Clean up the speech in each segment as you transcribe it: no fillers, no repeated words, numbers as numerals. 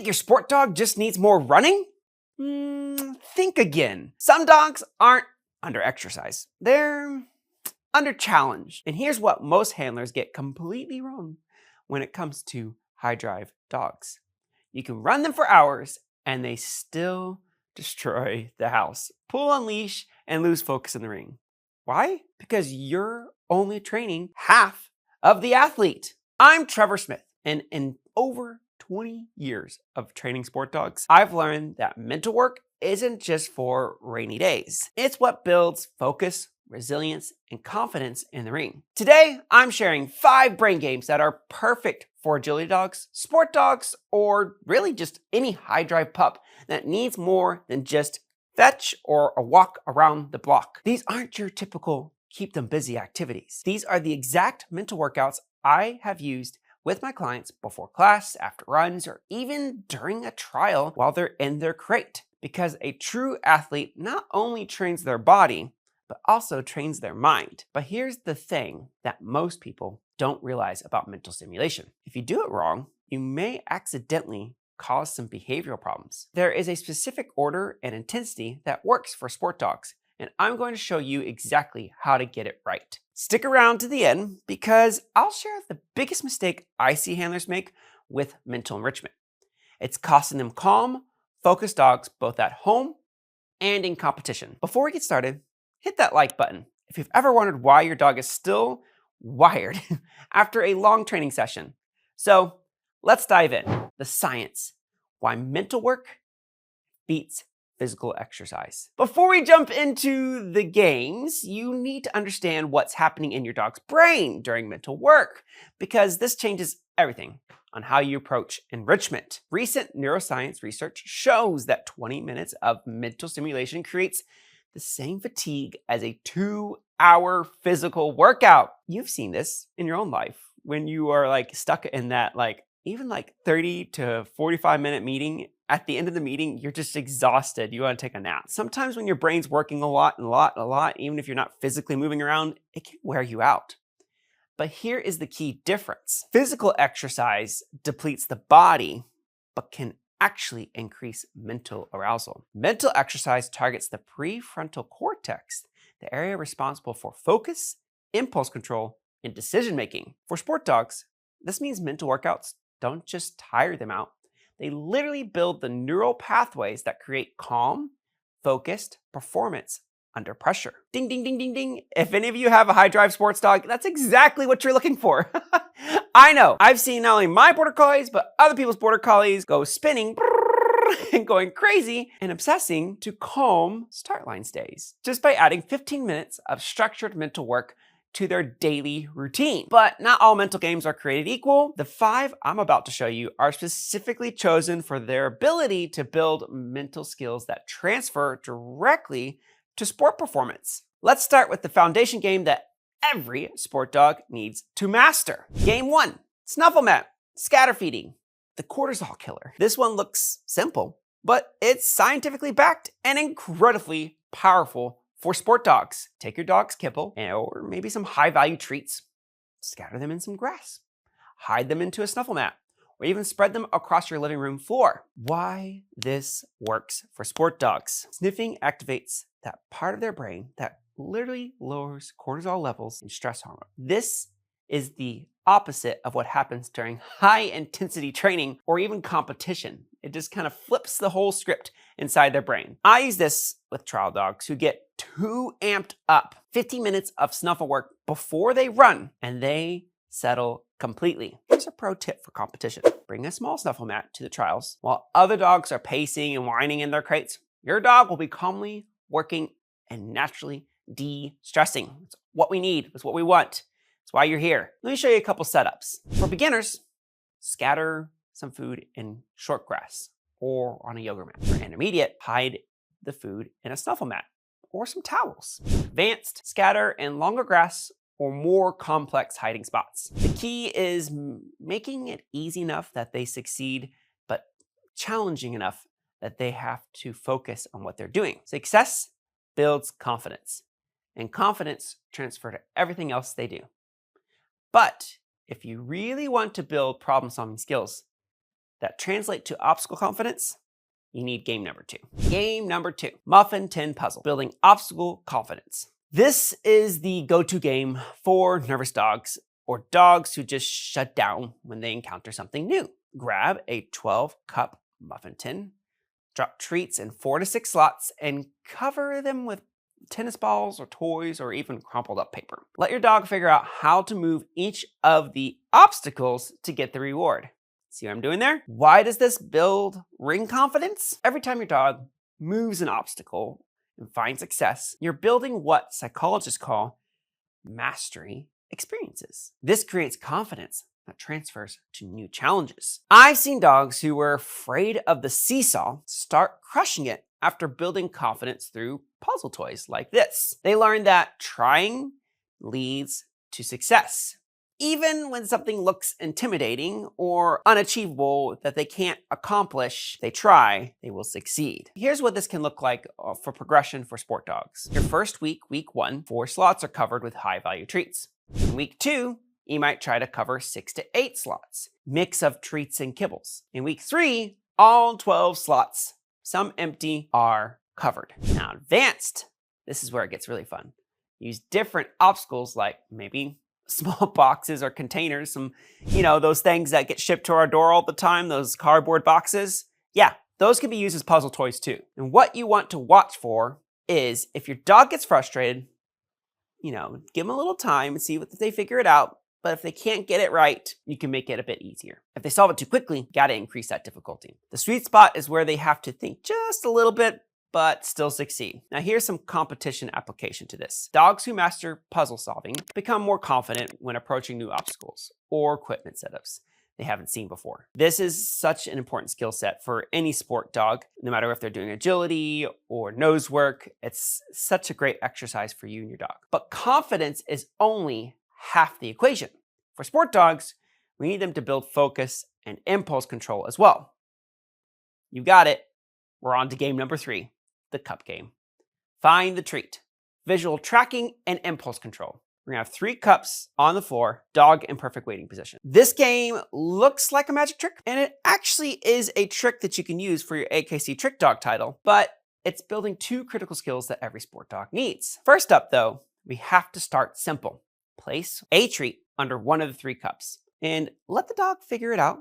Think your sport dog just needs more running? Think again. Some dogs aren't under exercise. They're under challenge. And here's what most handlers get completely wrong when it comes to high drive dogs. You can run them for hours and they still destroy the house, pull on leash, and lose focus in the ring. Why? Because you're only training half of the athlete. I'm Trevor Smith, and in over 20 years of training sport dogs, I've learned that mental work isn't just for rainy days. It's what builds focus, resilience, and confidence in the ring. Today, I'm sharing 5 brain games that are perfect for agility dogs, sport dogs, or really just any high drive pup that needs more than just fetch or a walk around the block. These aren't your typical keep them busy activities. These are the exact mental workouts I have used with my clients before class, after runs, or even during a trial while they're in their crate. Because a true athlete not only trains their body, but also trains their mind. But here's the thing that most people don't realize about mental stimulation. If you do it wrong, you may accidentally cause some behavioral problems. There is a specific order and intensity that works for sport dogs, and I'm going to show you exactly how to get it right. Stick around to the end because I'll share the biggest mistake I see handlers make with mental enrichment. It's costing them calm, focused dogs both at home and in competition. Before we get started, hit that like button if you've ever wondered why your dog is still wired after a long training session. So let's dive in. The science, why mental work beats physical exercise. Before we jump into the games, you need to understand what's happening in your dog's brain during mental work, because this changes everything on how you approach enrichment. Recent neuroscience research shows that 20 minutes of mental stimulation creates the same fatigue as a 2-hour physical workout. You've seen this in your own life when you are stuck in that even 30 to 45 minute meeting. At the end of the meeting, you're just exhausted. You want to take a nap. Sometimes when your brain's working a lot, even if you're not physically moving around, it can wear you out. But here is the key difference. Physical exercise depletes the body, but can actually increase mental arousal. Mental exercise targets the prefrontal cortex, the area responsible for focus, impulse control, and decision making. For sport dogs, this means mental workouts don't just tire them out. They literally build the neural pathways that create calm, focused performance under pressure. Ding, ding, ding, ding, ding. If any of you have a high drive sports dog, that's exactly what you're looking for. I know. I've seen not only my border collies, but other people's border collies go spinning and going crazy and obsessing to calm start line stays just by adding 15 minutes of structured mental work to their daily routine. But not all mental games are created equal. The 5 I'm about to show you are specifically chosen for their ability to build mental skills that transfer directly to sport performance. Let's start with the foundation game that every sport dog needs to master. Game 1, Snuffle mat, scatter feeding, the cortisol killer. This one looks simple, but it's scientifically backed and incredibly powerful for sport dogs. Take your dog's kibble or maybe some high-value treats, scatter them in some grass, hide them into a snuffle mat, or even spread them across your living room floor. Why this works for sport dogs. Sniffing activates that part of their brain that literally lowers cortisol levels and stress hormone. This is the opposite of what happens during high-intensity training or even competition. It just kind of flips the whole script inside their brain. I use this with trial dogs who get too amped up. 50 minutes of snuffle work before they run, and they settle completely. Here's a pro tip for competition. Bring a small snuffle mat to the trials. While other dogs are pacing and whining in their crates, your dog will be calmly working and naturally de-stressing. It's what we need. It's what we want. It's why you're here. Let me show you a couple setups. For beginners, scatter some food in short grass or on a yoga mat. For intermediate, hide the food in a snuffle mat or some towels. Advanced, scatter in longer grass or more complex hiding spots. The key is making it easy enough that they succeed, but challenging enough that they have to focus on what they're doing. Success builds confidence, and confidence transfers to everything else they do. But if you really want to build problem-solving skills, that translate to obstacle confidence, you need game number 2. Game number 2, Muffin Tin Puzzle, building obstacle confidence. This is the go-to game for nervous dogs or dogs who just shut down when they encounter something new. Grab a 12-cup muffin tin, drop treats in 4 to 6 slots, and cover them with tennis balls or toys or even crumpled up paper. Let your dog figure out how to move each of the obstacles to get the reward. See what I'm doing there? Why does this build ring confidence? Every time your dog moves an obstacle and finds success, you're building what psychologists call mastery experiences. This creates confidence that transfers to new challenges. I've seen dogs who were afraid of the seesaw start crushing it after building confidence through puzzle toys like this. They learned that trying leads to success. Even when something looks intimidating or unachievable that they can't accomplish, they try, they will succeed. Here's what this can look like for progression for sport dogs. Your first week, week 1, 4 slots are covered with high value treats. In week 2, you might try to cover 6 to 8 slots, mix of treats and kibbles. In week 3, all 12 slots, some empty, are covered. Now advanced, this is where it gets really fun. Use different obstacles like maybe small boxes or containers, those things that get shipped to our door all the time, those cardboard boxes. Yeah, those can be used as puzzle toys too. And what you want to watch for is if your dog gets frustrated, give them a little time and see if they figure it out. But if they can't get it right, you can make it a bit easier. If they solve it too quickly, gotta increase that difficulty. The sweet spot is where they have to think just a little bit, but still succeed. Now here's some competition application to this. Dogs who master puzzle solving become more confident when approaching new obstacles or equipment setups they haven't seen before. This is such an important skill set for any sport dog, no matter if they're doing agility or nose work. It's such a great exercise for you and your dog. But confidence is only half the equation. For sport dogs, we need them to build focus and impulse control as well. You got it. We're on to game number 3, the cup game. Find the treat, visual tracking, and impulse control. We're gonna have 3 cups on the floor, dog in perfect waiting position. This game looks like a magic trick, and it actually is a trick that you can use for your AKC Trick Dog title, but it's building 2 critical skills that every sport dog needs. First up though, we have to start simple. Place a treat under one of the 3 cups and let the dog figure it out.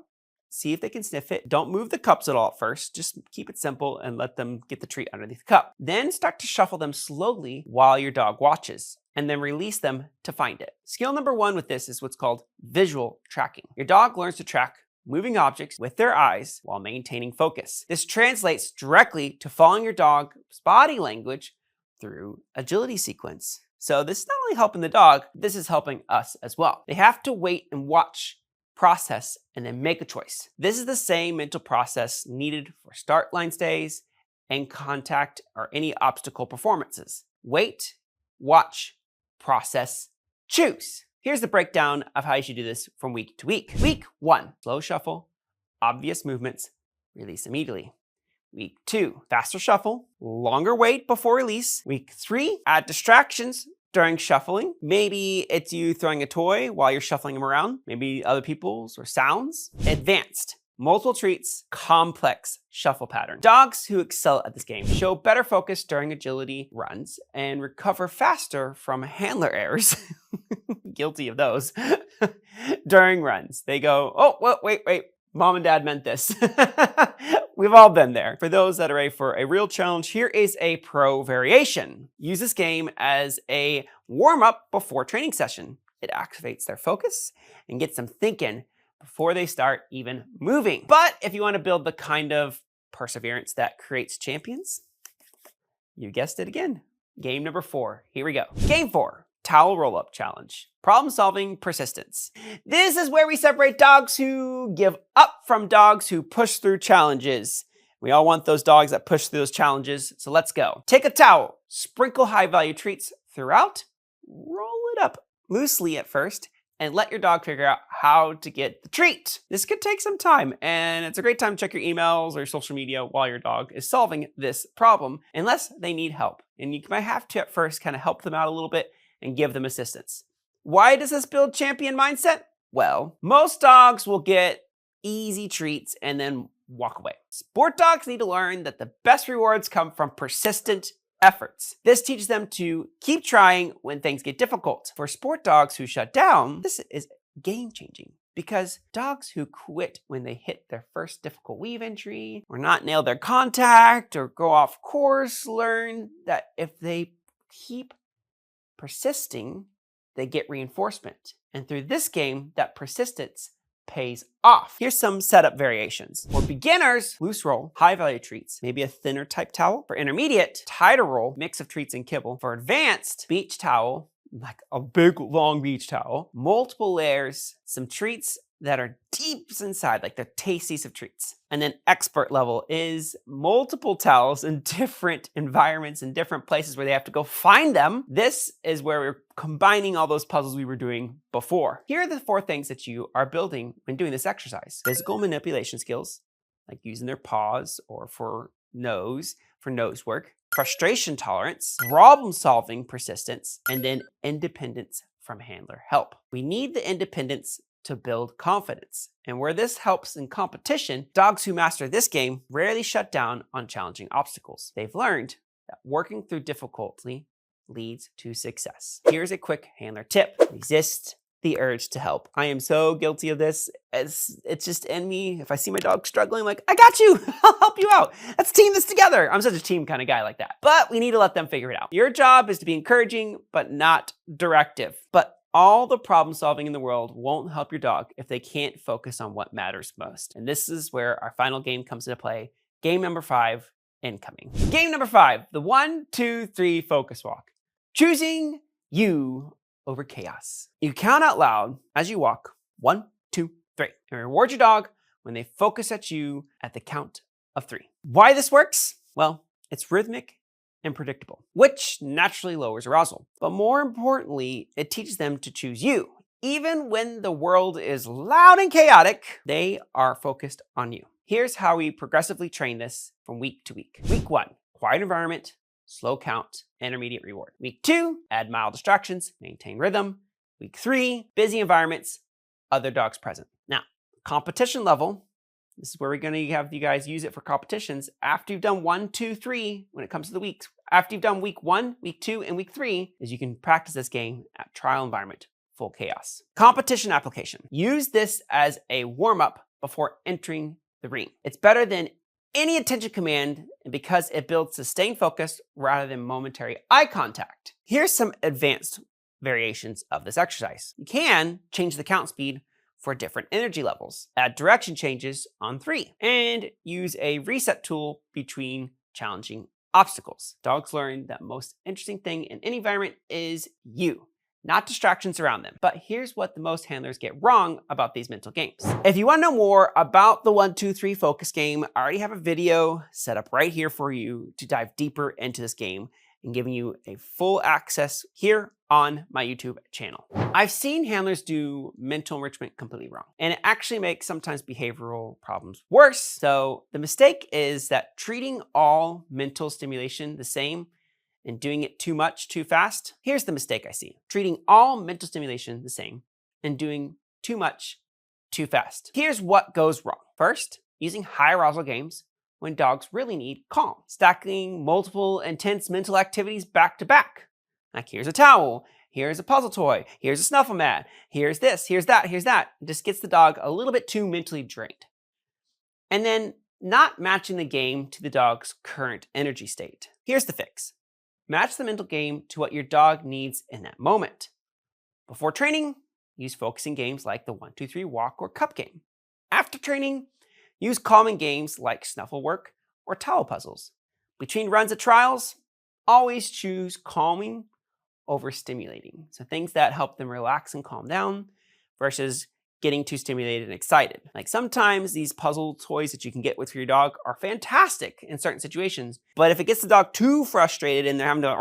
See if they can sniff it. Don't move the cups at all at first. Just keep it simple and let them get the treat underneath the cup. Then start to shuffle them slowly while your dog watches and then release them to find it. Skill number 1 with this is what's called visual tracking. Your dog learns to track moving objects with their eyes while maintaining focus. This translates directly to following your dog's body language through agility sequence. So this is not only helping the dog, this is helping us as well. They have to wait and watch, process, and then make a choice. This is the same mental process needed for start line stays and contact or any obstacle performances. Wait, watch, process, choose. Here's the breakdown of how you should do this from week to week. Week 1, slow shuffle, obvious movements, release immediately. Week 2, faster shuffle, longer wait before release. Week 3, add distractions during shuffling. Maybe it's you throwing a toy while you're shuffling them around, maybe other people's or sounds. Advanced, multiple treats, complex shuffle pattern. Dogs who excel at this game show better focus during agility runs and recover faster from handler errors. Guilty of those. During runs, they go, oh, wait. Mom and dad meant this. We've all been there. For those that are ready for a real challenge, here is a pro variation. Use this game as a warm-up before training session. It activates their focus and gets them thinking before they start even moving. But if you want to build the kind of perseverance that creates champions, you guessed it again. Game number 4. Here we go. Game 4. Towel roll-up challenge. Problem-solving persistence. This is where we separate dogs who give up from dogs who push through challenges. We all want those dogs that push through those challenges, so let's go. Take a towel, sprinkle high-value treats throughout, roll it up loosely at first, and let your dog figure out how to get the treat. This could take some time, and it's a great time to check your emails or your social media while your dog is solving this problem, unless they need help. And you might have to at first kind of help them out a little bit and give them assistance. Why does this build champion mindset? Well, most dogs will get easy treats, and then walk away. Sport dogs need to learn that the best rewards come from persistent efforts. This teaches them to keep trying when things get difficult. For sport dogs who shut down, this is game-changing because dogs who quit when they hit their first difficult weave entry or not nail their contact or go off course learn that if they keep persisting, they get reinforcement. And through this game, that persistence pays off. Here's some setup variations. For beginners, loose roll, high value treats, maybe a thinner type towel. For intermediate, tighter roll, mix of treats and kibble. For advanced, beach towel, like a big long beach towel, multiple layers, some treats that are deep inside, like the tastiest of treats. And then expert level is multiple towels in different environments and different places where they have to go find them. This is where we're combining all those puzzles we were doing before. Here are the 4 things that you are building when doing this exercise. Physical manipulation skills, like using their paws or for nose work. Frustration tolerance, problem-solving persistence, and then independence from handler help. We need the independence to build confidence. And where this helps in competition, dogs who master this game rarely shut down on challenging obstacles. They've learned that working through difficulty leads to success. Here's a quick handler tip. Resist the urge to help. I am so guilty of this. It's just in me. If I see my dog struggling, like, I got you, I'll help you out. Let's team this together. I'm such a team kind of guy like that. But we need to let them figure it out. Your job is to be encouraging, but not directive. But all the problem solving in the world won't help your dog if they can't focus on what matters most. And this is where our final game comes into play. Game number 5, incoming. Game number 5, the 1, 2, 3 focus walk. Choosing you over chaos. You count out loud as you walk, 1, 2, 3, and reward your dog when they focus at you at the count of 3. Why this works? Well, it's rhythmic and predictable, which naturally lowers arousal. But more importantly, it teaches them to choose you. Even when the world is loud and chaotic, they are focused on you. Here's how we progressively train this from week to week. Week 1, quiet environment, slow count, intermediate reward. Week 2, add mild distractions, maintain rhythm. Week 3, busy environments, other dogs present. Now, competition level, this is where we're going to have you guys use it for competitions. After you've done 1, 2, 3, when it comes to the weeks, after you've done week 1, week 2, and week 3, is you can practice this game at trial environment, full chaos. Competition application. Use this as a warm-up before entering the ring. It's better than any attention command because it builds sustained focus rather than momentary eye contact. Here's some advanced variations of this exercise. You can change the count speed for different energy levels, add direction changes on 3, and use a reset tool between challenging obstacles. Dogs learn that most interesting thing in any environment is you, not distractions around them. But here's what the most handlers get wrong about these mental games. If you want to know more about the 1, 2, 3 focus game, I already have a video set up right here for you to dive deeper into this game and giving you a full access here on my YouTube channel. I've seen handlers do mental enrichment completely wrong, and it actually makes sometimes behavioral problems worse. So the mistake is that treating all mental stimulation the same and doing it too much, too fast. Here's the mistake I see. Treating all mental stimulation the same and doing too much, too fast. Here's what goes wrong. First, using high arousal games when dogs really need calm. Stacking multiple intense mental activities back to back. Like here's a towel, here's a puzzle toy, here's a snuffle mat, here's this, here's that, here's that. It just gets the dog a little bit too mentally drained. And then not matching the game to the dog's current energy state. Here's the fix. Match the mental game to what your dog needs in that moment. Before training, use focusing games like the 1, 2, 3 walk or cup game. After training, use calming games like Snuffle work or towel puzzles. Between runs at trials, always choose calming over stimulating. So things that help them relax and calm down versus getting too stimulated and excited. Like sometimes these puzzle toys that you can get with your dog are fantastic in certain situations, but if it gets the dog too frustrated and they're having to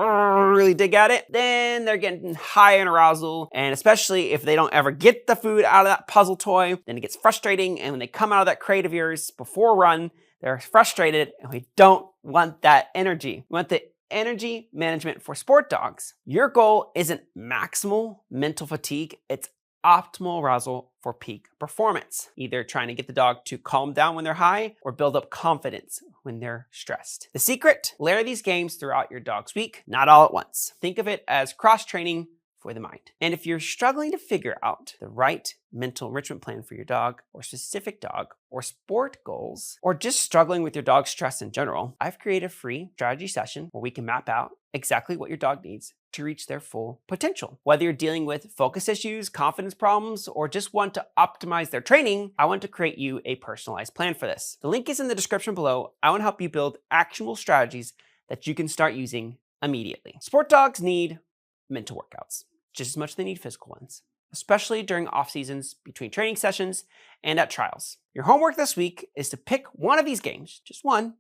really dig at it, then they're getting high in arousal. And especially if they don't ever get the food out of that puzzle toy, then it gets frustrating. And when they come out of that crate of yours before a run, they're frustrated, and we don't want that energy. We want the energy management for sport dogs. Your goal isn't maximal mental fatigue, it's optimal arousal for peak performance, either trying to get the dog to calm down when they're high or build up confidence when they're stressed. The secret? Layer these games throughout your dog's week, not all at once. Think of it as cross-training for the mind. And if you're struggling to figure out the right mental enrichment plan for your dog or specific dog or sport goals, or just struggling with your dog's stress in general, I've created a free strategy session where we can map out exactly what your dog needs to reach their full potential. Whether you're dealing with focus issues, confidence problems, or just want to optimize their training, I want to create you a personalized plan for this. The link is in the description below. I want to help you build actionable strategies that you can start using immediately. Sport dogs need mental workouts just as much as they need physical ones, especially during off seasons, between training sessions, and at trials. Your homework this week is to pick one of these games, just one, and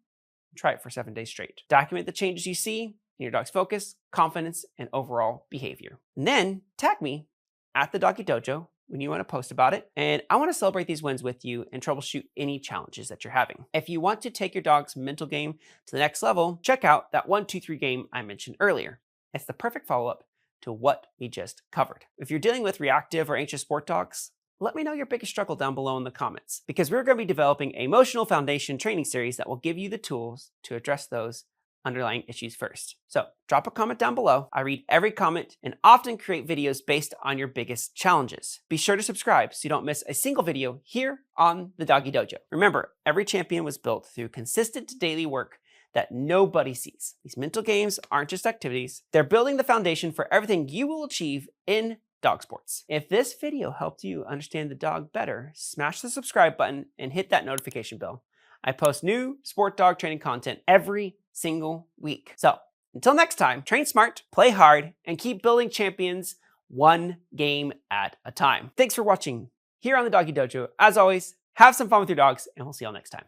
try it for 7 days straight. Document the changes you see in your dog's focus, confidence, and overall behavior. And then tag me at the Doggy Dojo when you want to post about it. And I want to celebrate these wins with you and troubleshoot any challenges that you're having. If you want to take your dog's mental game to the next level, check out that 1, 2, 3 game I mentioned earlier. It's the perfect follow-up to what we just covered. If you're dealing with reactive or anxious sport dogs, let me know your biggest struggle down below in the comments, because we're going to be developing an emotional foundation training series that will give you the tools to address those underlying issues first. So drop a comment down below. I read every comment and often create videos based on your biggest challenges. Be sure to subscribe so you don't miss a single video here on the Doggy Dojo. Remember, every champion was built through consistent daily work that nobody sees. These mental games aren't just activities. They're building the foundation for everything you will achieve in dog sports. If this video helped you understand the dog better, smash the subscribe button and hit that notification bell. I post new sport dog training content every single week. So until next time, train smart, play hard, and keep building champions one game at a time. Thanks for watching here on the Doggy Dojo. As always, have some fun with your dogs, and we'll see y'all next time.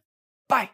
Bye.